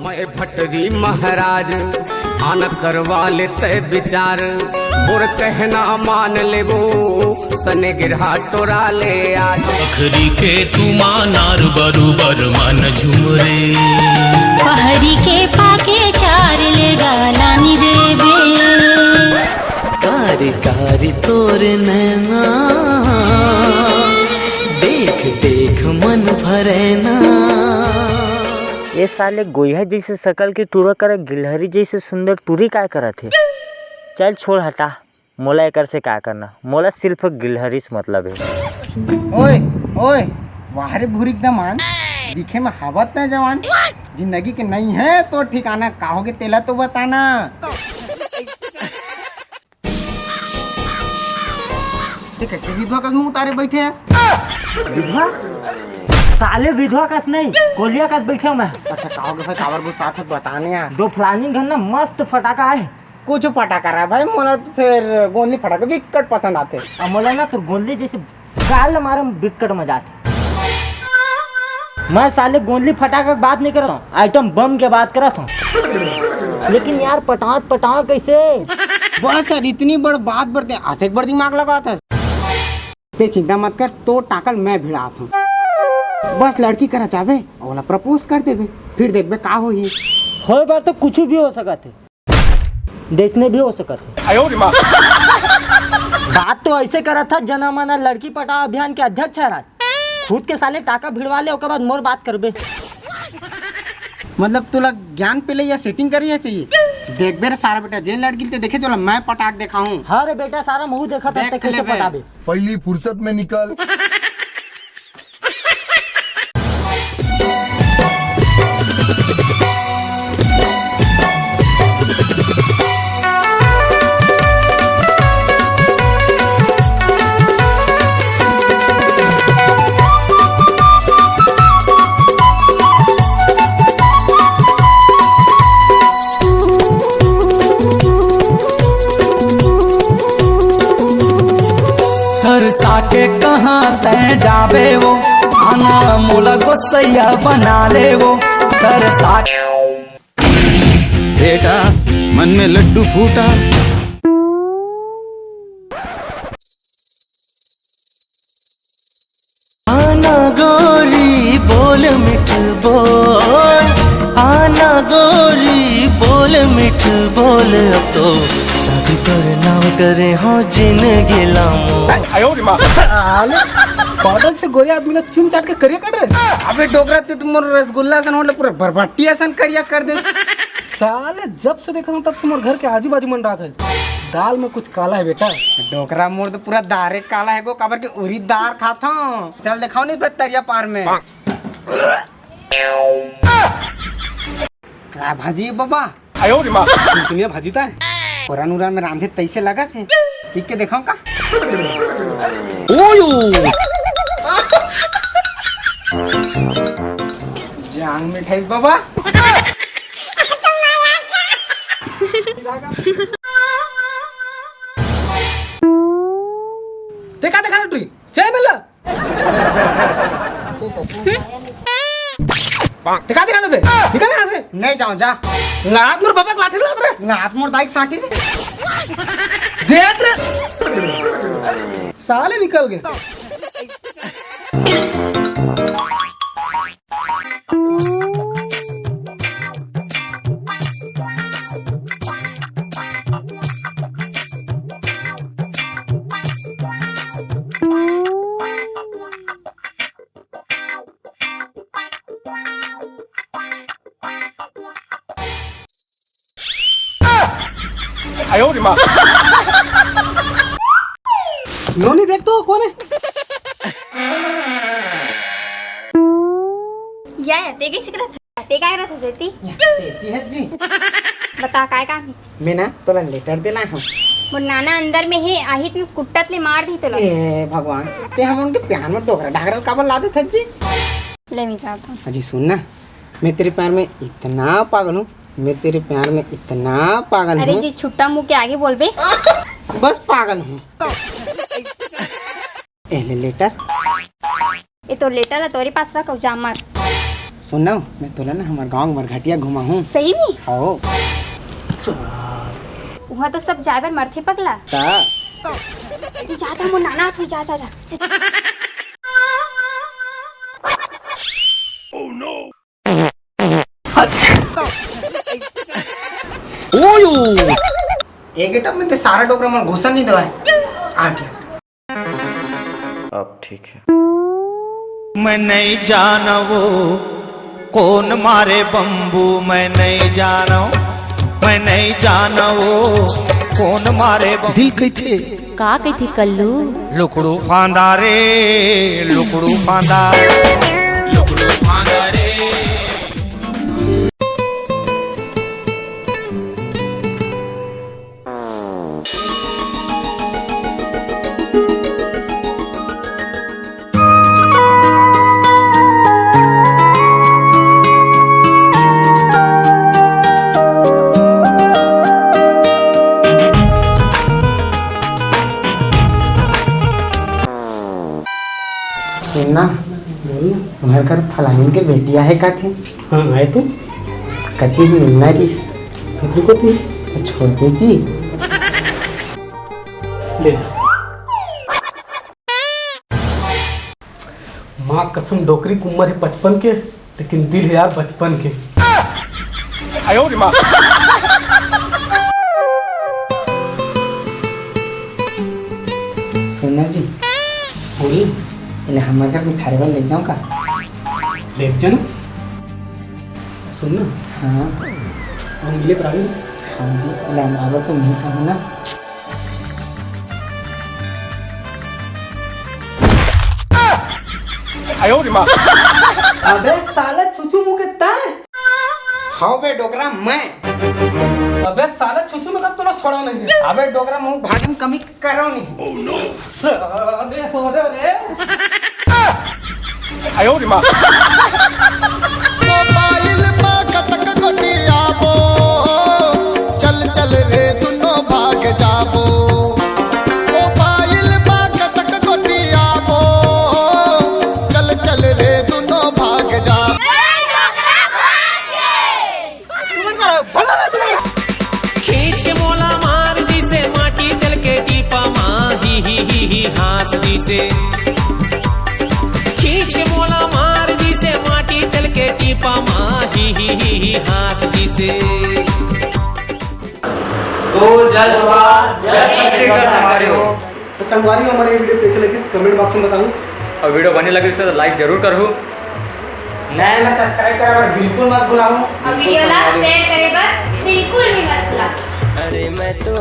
मैं भटरी महाराज आन करवा लेते विचार और कहना मान लेबो सने गिरहा टोरा ले आज अखरी के तू मानार बरूबर मन झुमरे पहरी के पाके चार ले गालानी देबे कारी कारी तोर नैना देख देख मन भरे ना। ये साले गोइहा जैसे शकल की टूरा करे गिलहरी जैसे सुंदर टूरी काय करत है। चल छोड़ हटा, मोला एकर से क्या करना, मोला सिर्फ गिलहरी से मतलब है। ओए ओए वाहरे भूरिक दमान दिखे में हवत न जवान जिंदगी के नहीं है तो ठिकाना काहोगे तेला तो बताना। कैसे विधवा का मुंह उतारे बैठे हैं? विधवा साले विधवा कस नहीं कोलिया कस बैठे हूँ मैं। अच्छा कहोगे भाई कावर को साथ बताने यार। दो फलानी घर ना मस्त फटाका है। कुछ पटाखा रहा है भाई, मोला तो फिर गोंदली फटाके विकट पसंद आते। अब मोला ना तो गोंदली जैसे गाल मारे विकट मजा आते। मैं साले गोंदली फटाका की बात नहीं कर रहा हूँ, आइटम बम के बात कर रहा हूँ। लेकिन यार पटाख कैसे? बस यार इतनी बड़ बात बढ़ते आज एक बार दिमाग लगा था। ते चिंता मत कर, तो टाकल मैं भिड़ात हूँ। बस लड़की करा चाहे और प्रपोज कर देवे, फिर देखबे का होई। हो बार तो कुछ भी हो सकत है, देखने भी हो सकत है। बात तो ऐसे करा था जना माना लड़की पटाओ अभियान के अध्यक्ष है राज, खुद के साले टाका भिड़वा ले उसके बाद मोर बात करबे। मतलब तुला ज्ञान पे ले या सेटिंग करिए चाहिए? देख बेरे सारा बेटा जेन लड़की ते देखे जो मैं पटाख देखा हूँ। हाँ रे बेटा सारा मुँह देखा था कैसे पटाबे। पहली फुर्सत में निकल। साके कहाँ तय जाबे वो आना मोला गोसैया बना ले वो तर साके। बेटा मन में लड्डू फूटा। आना गोरी बोल मिठ बोल, आना गोरी बोल मिठ बोल, अब तो शादी कर नाम करे हाँ जिंदगी लामो। बादल से गोरे आदमी लोग चुम चाट के करिया कर रहे। अबे डोगरा ते तुम रसगुल्ला सन होले पूरा बरबट्टी सन करिया कर दे। साले जब से देखा हूँ तब से मोर घर के आजू बाजू मन रहा था दाल में कुछ काला है बेटा। डोगरा मोर तो पूरा दारे काला है गो, काबर के उरी दार खाता हूँ। चल दिखाओ नहीं तरिया पार में क्या भाजी है बाबा? सुनिए भाजी था पुरान उरान में रांधे तैसे लगा थे, सीख के दिखाओ का। जान मिठाई बाबा। देखा देखा टुई चल मिला दिखा दिखा दे निकल यहाँ से। नहीं जाऊँ जा लात मोर बाबा लाठी लात रे लात मोर दाइक साटी रे देख रे साले निकल गए। नोनी देख तो कौन है? या ते कैसे करत है? ते काय करत है जेती? तेती है जी। बता काय काम है? मैं ना तोला लेटर देला हूँ। मोर नाना अंदर में है आहित में कुट्टत ले मार दी तोला। ए भगवान ते हम उनके प्यार में डोगरा ढागरल काबर ला दे था जी। ले मैं जाता हूँ। अजी सुन ना, मैं तेरे प्यार में इतना पागल हूँ, मैं तेरे प्यार में इतना पागल हूँ। अरे जी छुट्टा मुँह के आगे बोल बे। बस पागल हूँ। लेटर ये तो लेटर है तोरे पास रखो जा मार। सुनो मैं तोला ना हमारे गाँव मरघटिया घुमा हूँ। सही में आओ वहाँ तो सब जाए बर मरथे पगला। तू जा जा मोर नाना थोड़ी जा जा जा। एक एटप में ते सारा डोकरा मन घुसन नहीं दवाए आठ। अब ठीक है। मैं नहीं जाना वो कौन मारे बम्बू, मैं नहीं जाना, मैं नहीं जाना वो कौन मारे बम्बू। दिल कैथे का कहती कल्लू लुकड़ू फांदा रे, लुकड़ू फांदा, लुकड़ू फांदा रे। सुनना बोल तुम्हारे घर फलानी के बेटिया है का थे? हाँ आए तो कति मिलना रिस कतरी को थी तो छोड़ दीजिए। ले जा। माँ कसम डोकरी की उम्र है 55 के, लेकिन दिल है यार बचपन के। सुनना जी बोली इन्हें हमारे घर मिठाई वाले ले जाऊँ का? ले जाना। सुन ना हाँ हम मिले पर आगे। हाँ जी इन्हें हमारा तो नहीं था ना। अबे साला छुछू मुँह के ताए। हाँ बे डोकरा मैं। अबे साला छुछू में कब तो लोग छोड़ा नहीं है। अबे डोकरा मुँह भागी में कमी करो नहीं। साले हो रे। मोबाइल में कतक गोटियाबो, चल चल रे दुनो भाग जाबो। मोबाइल में कतक गोटियाबो, चल चल रे दुनो भाग जाबो। खींच के मोला मार दी से माटी चल के टीपा माँ ही हंस दी से। खींच के मोला मार दी से माटी चल के टीपा माँ ही हंस दी से। संगवारी हमारे वीडियो कैसे लगी कमेंट बॉक्स में बताऊँ। और वीडियो बढ़िया लगे तो लाइक जरूर करो। नया ना सब्सक्राइब करा पर बिल्कुल मत भुलाओ। और वीडियो ला शेयर करे बर बिल्कुल भी मत भूला। अरे मैं तो